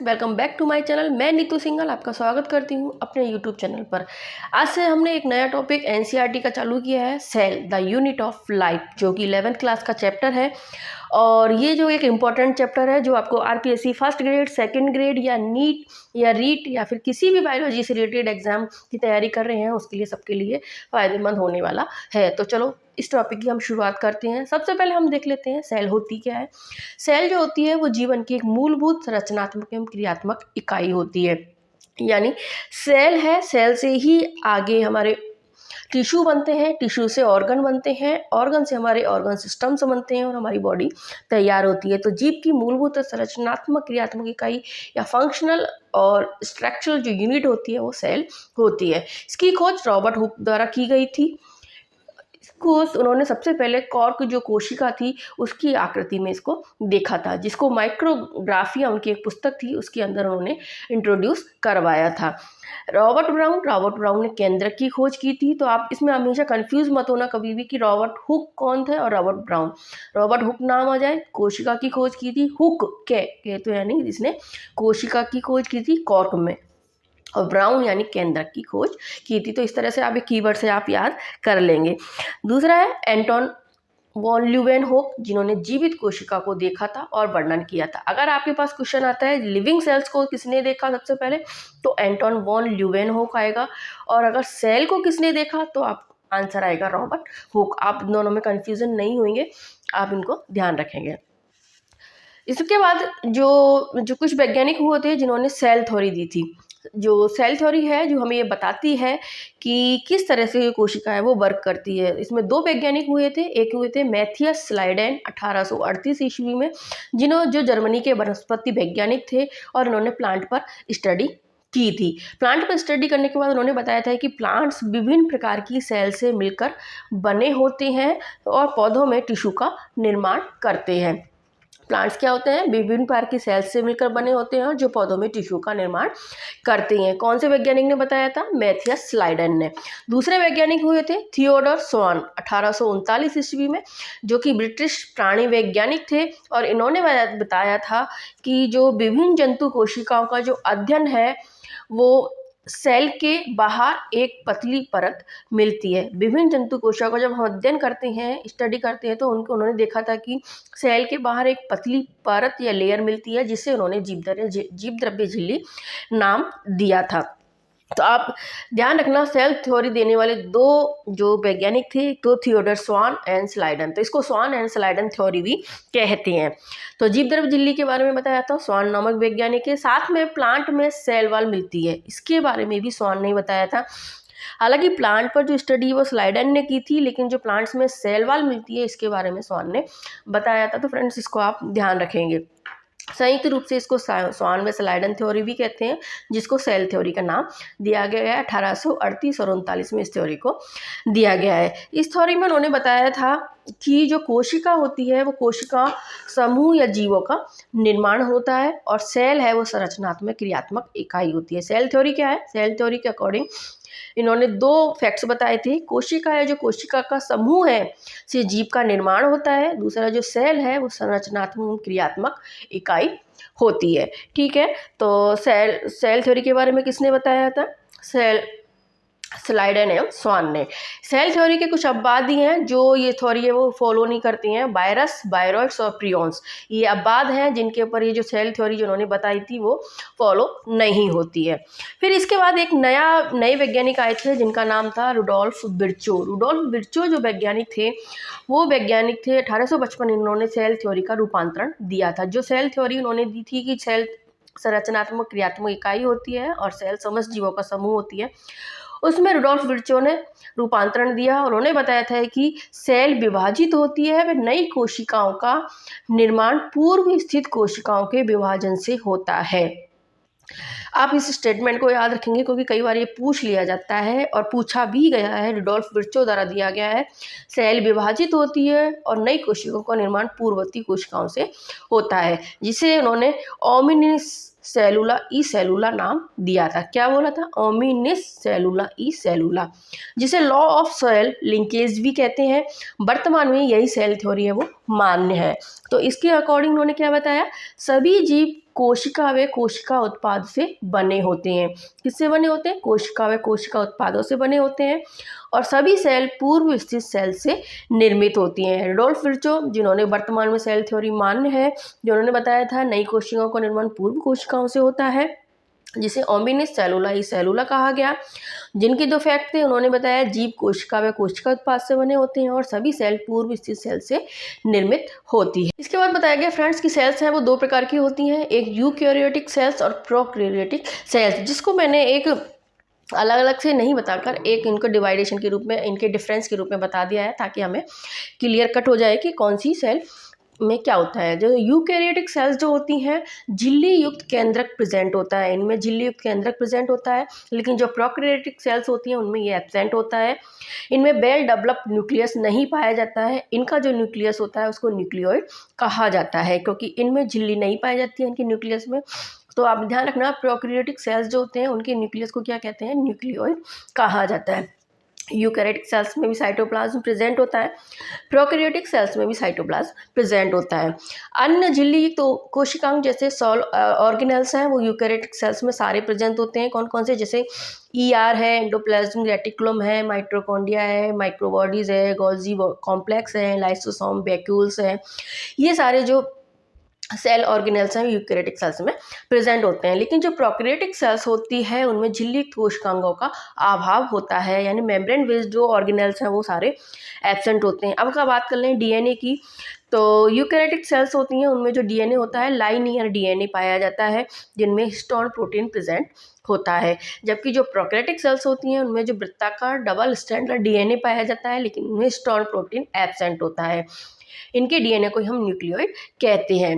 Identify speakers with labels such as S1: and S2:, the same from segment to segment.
S1: Welcome back to my channel. मैं नीतू सिंघल आपका स्वागत करती हूं अपने यूट्यूब चैनल पर। आज से हमने एक नया टॉपिक एनसीईआरटी का चालू किया है, cell the unit of life, जो कि 11th क्लास का चैप्टर है। और ये जो एक इम्पॉर्टेंट चैप्टर है जो आपको RPSC first grade, second grade या नीट या रीट या फिर किसी भी बायोलॉजी से रिलेटेड एग्जाम की तैयारी कर रहे हैं उसके लिए, सबके लिए फ़ायदेमंद होने वाला है। तो चलो इस टॉपिक की हम शुरुआत करते हैं। सबसे पहले हम देख लेते हैं सेल होती क्या है। सेल जो होती है वो जीवन की एक मूलभूत रचनात्मक एवं क्रियात्मक इकाई होती है। यानी सेल है, सेल से ही आगे हमारे टिश्यू बनते हैं, टिश्यू से ऑर्गन बनते हैं, ऑर्गन से हमारे ऑर्गन सिस्टम्स बनते हैं और हमारी बॉडी तैयार होती है। तो जीव की मूलभूत संरचनात्मक क्रियात्मक इकाई या फंक्शनल और स्ट्रक्चरल जो यूनिट होती है वो सेल होती है। इसकी खोज रॉबर्ट हुक द्वारा की गई थी। इसको उन्होंने सबसे पहले कॉर्क जो कोशिका थी उसकी आकृति में इसको देखा था, जिसको माइक्रोग्राफिया उनकी एक पुस्तक थी उसके अंदर उन्होंने इंट्रोड्यूस करवाया था। रॉबर्ट ब्राउन ने केंद्रक की खोज की थी। तो आप इसमें हमेशा कंफ्यूज मत होना कभी भी कि रॉबर्ट हुक कौन थे और रॉबर्ट ब्राउन। रॉबर्ट हुक नाम आ जाए, कोशिका की खोज की थी। हुक के तो यानी जिसने कोशिका की खोज की थी कॉर्क में, और ब्राउन यानी केंद्रक की खोज की थी। तो इस तरह से आप एक कीवर्ड से आप याद कर लेंगे। दूसरा है एंटोन वॉन ल्यूवेनहोक, जिन्होंने जीवित कोशिका को देखा था और वर्णन किया था। अगर आपके पास क्वेश्चन आता है लिविंग सेल्स को किसने देखा सबसे पहले, तो एंटोन वॉन ल्यूवेनहोक आएगा। और अगर सेल को किसने देखा तो आप आंसर आएगा रॉबर्ट हुक। आप दोनों में कंफ्यूजन नहीं होंगे, आप इनको ध्यान रखेंगे। इसके बाद जो कुछ वैज्ञानिक हुए थे जिन्होंने सेल थ्योरी दी थी। जो सेल थ्योरी है जो हमें ये बताती है कि किस तरह से कोशिका है वो वर्क करती है। इसमें दो वैज्ञानिक हुए थे। एक हुए थे मैथियस स्लाइडेन 1838 ईस्वी में, जो जर्मनी के वनस्पति वैज्ञानिक थे और इन्होंने प्लांट पर स्टडी की थी। प्लांट पर स्टडी करने के बाद उन्होंने बताया था कि प्लांट्स विभिन्न प्रकार की सेल से मिलकर बने होते हैं और पौधों में टिश्यू का निर्माण करते हैं। प्लांट्स क्या होते हैं, विभिन्न प्रकार की सेल्स से मिलकर बने होते हैं और जो पौधों में टिश्यू का निर्माण करते हैं। कौन से वैज्ञानिक ने बताया था, मैथियस स्लाइडेन ने। दूसरे वैज्ञानिक हुए थे थियोडोर स्वान 1839 ईस्वी में, जो कि ब्रिटिश प्राणी वैज्ञानिक थे। और इन्होंने बताया था कि जो विभिन्न जंतु कोशिकाओं का जो अध्ययन है वो सेल के बाहर एक पतली परत मिलती है। विभिन्न जंतु कोशिकाओं का जब हम अध्ययन करते हैं, स्टडी करते हैं, तो उन्होंने देखा था कि सेल के बाहर एक पतली परत या लेयर मिलती है, जिसे उन्होंने जीव द्रव्य झिल्ली नाम दिया था। तो आप ध्यान रखना, सेल थ्योरी देने वाले दो जो वैज्ञानिक थे, तो थियोडोर स्वान एंड स्लाइडन। तो इसको स्वान एंड स्लाइडन थ्योरी भी कहते हैं। तो जीव द्रव्य झिल्ली के बारे में बताया था, स्वान नामक वैज्ञानिक है। साथ में प्लांट में सेल वॉल मिलती है, इसके बारे में भी स्वान ने बताया था। हालांकि प्लांट पर जो स्टडी वो स्लाइडन ने की थी, लेकिन जो प्लांट्स में सेल वॉल मिलती है इसके बारे में स्वान ने बताया था। तो फ्रेंड्स इसको आप ध्यान रखेंगे। संयुक्त रूप से इसको स्वान व स्लाइडन थ्योरी भी कहते हैं, जिसको सेल थ्योरी का नाम दिया गया है। 1838 और 39 में इस थ्योरी को दिया गया है। इस थ्योरी में उन्होंने बताया था कि जो कोशिका होती है वो कोशिका समूह या जीवों का निर्माण होता है, और सेल है वो संरचनात्मक क्रियात्मक इकाई होती है। सेल थ्योरी क्या है, सेल थ्योरी के अकॉर्डिंग इन्होंने दो फैक्ट्स बताए थे। कोशिका है जो कोशिका का समूह है से जीव का निर्माण होता है। दूसरा जो सेल है वो संरचनात्मक क्रियात्मक इकाई होती है। ठीक है, तो सेल थ्योरी के बारे में किसने बताया था, स्लाइडन एवं स्वान ने। सेल थ्योरी के कुछ अपवाद हैं जो ये थ्योरी है वो फॉलो नहीं करती हैं। वायरस, वायरॉइड्स और प्रियॉन्स, ये अपवाद हैं जिनके ऊपर ये जो सेल थ्योरी जो उन्होंने बताई थी वो फॉलो नहीं होती है। फिर इसके बाद एक नए वैज्ञानिक आए थे जिनका नाम था रुडोल्फ विर्चो। रुडोल्फ विर्चो जो वैज्ञानिक थे वो वैज्ञानिक थे 1855। इन्होंने सेल थ्योरी का रूपांतरण दिया था। जो सेल थ्योरी उन्होंने दी थी कि सेल संरचनात्मक क्रियात्मक इकाई होती है और सेल समस्त जीवों का समूह होती है, उसमें रुडोल्फ विर्चो ने रूपांतरण दिया। उन्होंने बताया था कि सेल विभाजित होती है, वे नई कोशिकाओं का निर्माण पूर्व स्थित कोशिकाओं के विभाजन से होता है। आप इस स्टेटमेंट को याद रखेंगे क्योंकि कई बार ये पूछ लिया जाता है और पूछा भी गया है, रुडोल्फ विर्चो द्वारा दिया गया है। सेल विभाजित होती है और नई कोशिकाओं का निर्माण पूर्ववर्ती कोशिकाओं से होता है, जिसे उन्होंने ओमिनिस सेलुला ई सेलुला नाम दिया था। क्या बोला था, ओमिनिस सेलुला ई सेलुला, जिसे लॉ ऑफ सेल लिंकेज भी कहते हैं। वर्तमान में यही सेल थ्योरी है वो मान्य है। तो इसके अकॉर्डिंग उन्होंने क्या बताया, सभी जीव कोशिका व कोशिका उत्पाद से बने होते हैं। किससे बने होते हैं? कोशिका व कोशिका उत्पादों से बने होते हैं। और सभी सेल पूर्व स्थित सेल से निर्मित होती हैं। रुडोल्फ विर्चो, जिन्होंने वर्तमान में सेल थ्योरी मान्य है, जिन्होंने बताया था नई कोशिकाओं का निर्माण पूर्व कोशिकाओं से होता है, जिसे ओम्बिनिस सेलुला ई सेलुला कहा गया। जिनके दो फैक्ट थे, उन्होंने बताया जीव कोशिका व कोशिका उत्पाद से बने होते हैं और सभी सेल पूर्व स्थित सेल से निर्मित होती है। इसके बाद बताया गया फ्रेंड्स की सेल्स हैं वो दो प्रकार की होती हैं, एक यूकैरियोटिक सेल्स और प्रोकैरियोटिक सेल्स, जिसको मैंने एक अलग अलग से नहीं बताकर एक इनको डिवाइडेशन के रूप में, इनके डिफरेंस के रूप में बता दिया है, ताकि हमें क्लियर कट हो जाए कि कौन सी सेल में क्या होता है। जो यूकैरियोटिक सेल्स जो होती हैं, झिल्ली युक्त केंद्रक प्रेजेंट होता है, इनमें झिल्ली युक्त केंद्रक प्रेजेंट होता है। लेकिन जो प्रोकैरियोटिक सेल्स होती हैं उनमें ये एब्सेंट होता है। इनमें वेल डेवलप्ड न्यूक्लियस नहीं पाया जाता है। इनका जो न्यूक्लियस होता है उसको न्यूक्लियोइड कहा जाता है, क्योंकि इनमें झिल्ली नहीं पाई जाती है इनके न्यूक्लियस में। तो आप ध्यान रखना, प्रोकैरियोटिक सेल्स जो होते हैं उनके न्यूक्लियस को क्या कहते हैं? न्यूक्लियोइड कहा जाता है। यूकैरियोटिक सेल्स में भी साइटोप्लाज्म प्रेजेंट होता है, प्रोकैरियोटिक सेल्स में भी साइटोप्लाज्म प्रेजेंट होता है। अन्य झिल्ली तो कोशिकांग जैसे सॉल ऑर्गेनेल्स हैं वो यूकैरियोटिक सेल्स में सारे प्रेजेंट होते हैं। कौन कौन से? जैसे ईआर है, एंडोप्लाज्मिक रेटिकुलम है, माइटोकॉन्ड्रिया है, माइक्रोबॉडीज है, गोल्जी कॉम्प्लेक्स है, लाइसोसोम, वैक्यूल्स है। ये सारे जो सेल ऑर्गेनेल्स हैं यूकैरियोटिक सेल्स में प्रेजेंट होते हैं। लेकिन जो प्रोकैरियोटिक सेल्स होती है उनमें झिल्ली कोशिकांगों का अभाव होता है, यानी मेम्ब्रेन बेस्ड जो ऑर्गेनेल्स हैं वो सारे एब्सेंट होते हैं। अब अगर बात कर लें डीएनए की, तो यूकैरियोटिक सेल्स होती हैं उनमें जो डीएनए होता है लाइनियर डीएनए पाया जाता है, जिनमें हिस्टोन प्रोटीन प्रेजेंट होता है। जबकि जो प्रोकैरियोटिक सेल्स होती हैं उनमें जो वृत्ताकार डबल स्ट्रैंडर्ड डीएनए पाया जाता है, लेकिन उनमें हिस्टोन प्रोटीन एब्सेंट होता है। इनके डीएनए को हम न्यूक्लियोइड कहते हैं।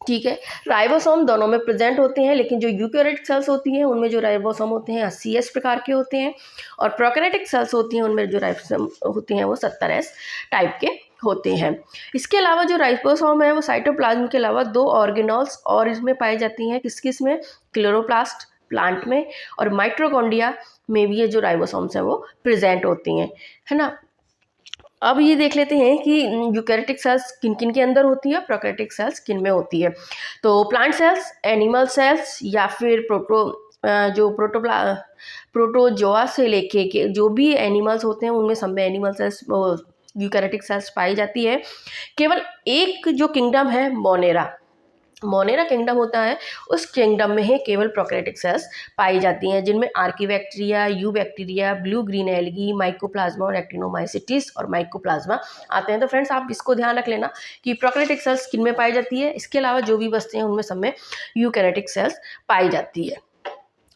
S1: ठीक है, राइबोसोम दोनों में प्रेजेंट होते हैं, लेकिन जो यूकैरियोटिक सेल्स होती हैं उनमें जो राइबोसोम होते हैं 80S प्रकार के होते हैं, और प्रोकैरियोटिक सेल्स होती हैं उनमें जो राइबोसोम होते हैं वो 70S टाइप के होते हैं। इसके अलावा जो राइबोसोम है वो साइटोप्लाज्म के अलावा दो ऑर्गेनल्स और इसमें पाई जाती हैं। किस किस में? क्लोरोप्लास्ट प्लांट में, और माइटोकॉन्ड्रिया में भी ये जो राइबोसोम्स हैं वो प्रेजेंट होती हैं, है ना। अब ये देख लेते हैं कि यूकैरियोटिक सेल्स किन किन के अंदर होती है, प्रोकैरियोटिक सेल्स किन में होती है। तो प्लांट सेल्स, एनिमल सेल्स, या फिर प्रोटोजोआ से लेके के जो भी एनिमल्स होते हैं उनमें सब में एनिमल सेल्स यूकैरियोटिक सेल्स पाई जाती है। केवल एक जो किंगडम है मोनेरा किंगडम होता है, उस किंगडम में ही केवल प्रोकैरियोटिक सेल्स पाई जाती हैं, जिनमें archaebacteria, you bacteria, blue green algae, mycoplasma और एक्टिनोमाइसिटिस और माइकोप्लाज्मा आते हैं। तो फ्रेंड्स आप इसको ध्यान रख लेना कि प्रोकैरियोटिक सेल्स किन में पाई जाती है। इसके अलावा जो भी बचते हैं उनमें सब में यूकैरियोटिक सेल्स पाई जाती है।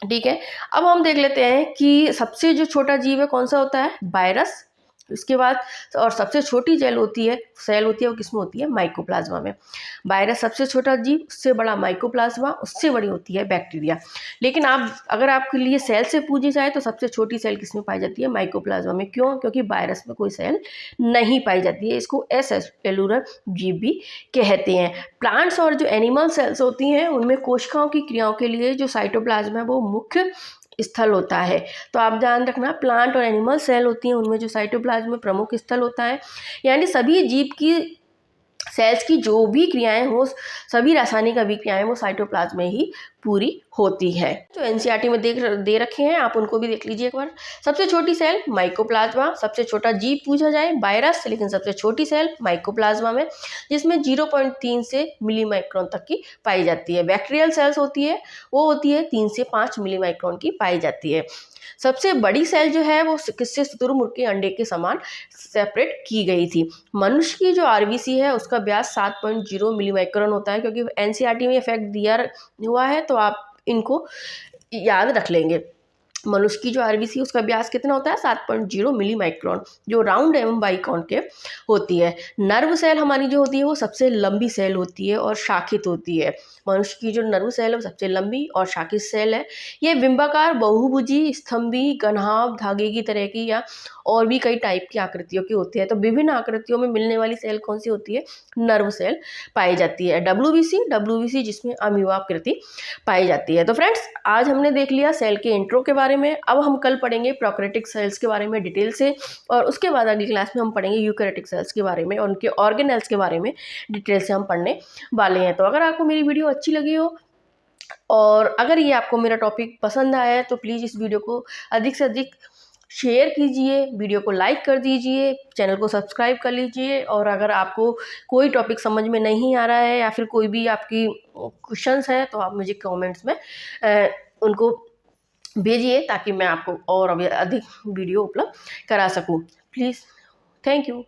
S1: ठीक है, अब हम देख लेते हैं कि सबसे जो छोटा जीव है कौन सा होता है? वायरस। उसके बाद और सबसे छोटी सेल होती है वो किसमें होती है? माइकोप्लाज्मा में। वायरस सबसे छोटा जीव, उससे बड़ा माइकोप्लाज्मा, उससे बड़ी होती है बैक्टीरिया। लेकिन अगर आपके लिए सेल से पूछी जाए तो सबसे छोटी सेल किसमें पाई जाती है? माइकोप्लाज्मा में। क्यों? क्योंकि वायरस में कोई सेल नहीं पाई जाती है। इसको एसेलुलर जीव भी कहते हैं। प्लांट्स और जो एनिमल सेल्स होती हैं उनमें कोशिकाओं की क्रियाओं के लिए जो साइटोप्लाज्म है वो मुख्य स्थल होता है। तो आप ध्यान रखना, प्लांट और एनिमल सेल होती हैं उनमें जो साइटोप्लाज्म में प्रमुख स्थल होता है, यानी सभी जीव की सेल्स की जो भी क्रियाएं हो, सभी रासायनिक अभिक्रियाएं वो साइटोप्लाज्म में ही पूरी होती है। जो एनसीईआरटी में दे रखे हैं आप उनको भी देख लीजिए एक बार। सबसे छोटी सेल माइकोप्लाज्मा, सबसे छोटा जीव पूछा जाए वायरस, लेकिन सबसे छोटी सेल माइकोप्लाज्मा में, जिसमें 0.3 से मिलीमाइक्रोन तक की पाई जाती है। बैक्टीरियल सेल्स होती है वो होती है 3 से 5 मिलीमाइक्रोन की पाई जाती है। सबसे बड़ी सेल जो है वो किससे? शुतुरमुर्ग के अंडे के समान सेपरेट की गई थी। मनुष्य की जो आरबीसी है उसका व्यास 7.0 मिलीमाइक्रोन होता है, क्योंकि एनसीईआरटी में इफेक्ट दिया हुआ है तो आप इनको याद रख लेंगे। मनुष्य की जो आरबीसी उसका व्यास कितना होता है? 7.0 मिलीमाइक्रोन, जो राउंड एवं बाइकॉन्केव होती है। नर्व सेल हमारी जो होती है वो सबसे लंबी सेल होती है और शाखित होती है। मनुष्य की जो नर्व सेल है वो सबसे लंबी और शाखित सेल है। ये बिंबाकार, बहुभुजी, स्तंभी, घनाभ, धागे की तरह की या और भी कई टाइप की आकृतियों की होती है। तो विभिन्न आकृतियों में मिलने वाली सेल कौन सी होती है? नर्व सेल पाई जाती है। डब्ल्यूबीसी जिसमें अमीबाकृति पाई जाती है। तो फ्रेंड्स आज हमने देख लिया सेल के इंट्रो के बारे बारे में। अब हम कल पढ़ेंगे प्रोकैरियोटिक सेल्स के बारे में डिटेल से, और उसके बाद अगली क्लास में हम पढ़ेंगे यूकैरियोटिक सेल्स के बारे में और उनके ऑर्गेनेल्स के बारे में डिटेल से हम पढ़ने वाले हैं। तो अगर आपको मेरी वीडियो अच्छी लगी हो और अगर ये आपको मेरा टॉपिक पसंद आया है तो प्लीज़ इस वीडियो को अधिक से अधिक शेयर कीजिए, वीडियो को लाइक कर दीजिए, चैनल को सब्सक्राइब कर लीजिए। और अगर आपको कोई टॉपिक समझ में नहीं आ रहा है या फिर कोई भी आपकी क्वेश्चंस हैं तो आप मुझे कमेंट्स में उनको भेजिए, ताकि मैं आपको और अभी अधिक वीडियो उपलब्ध करा सकूं। Please, thank you.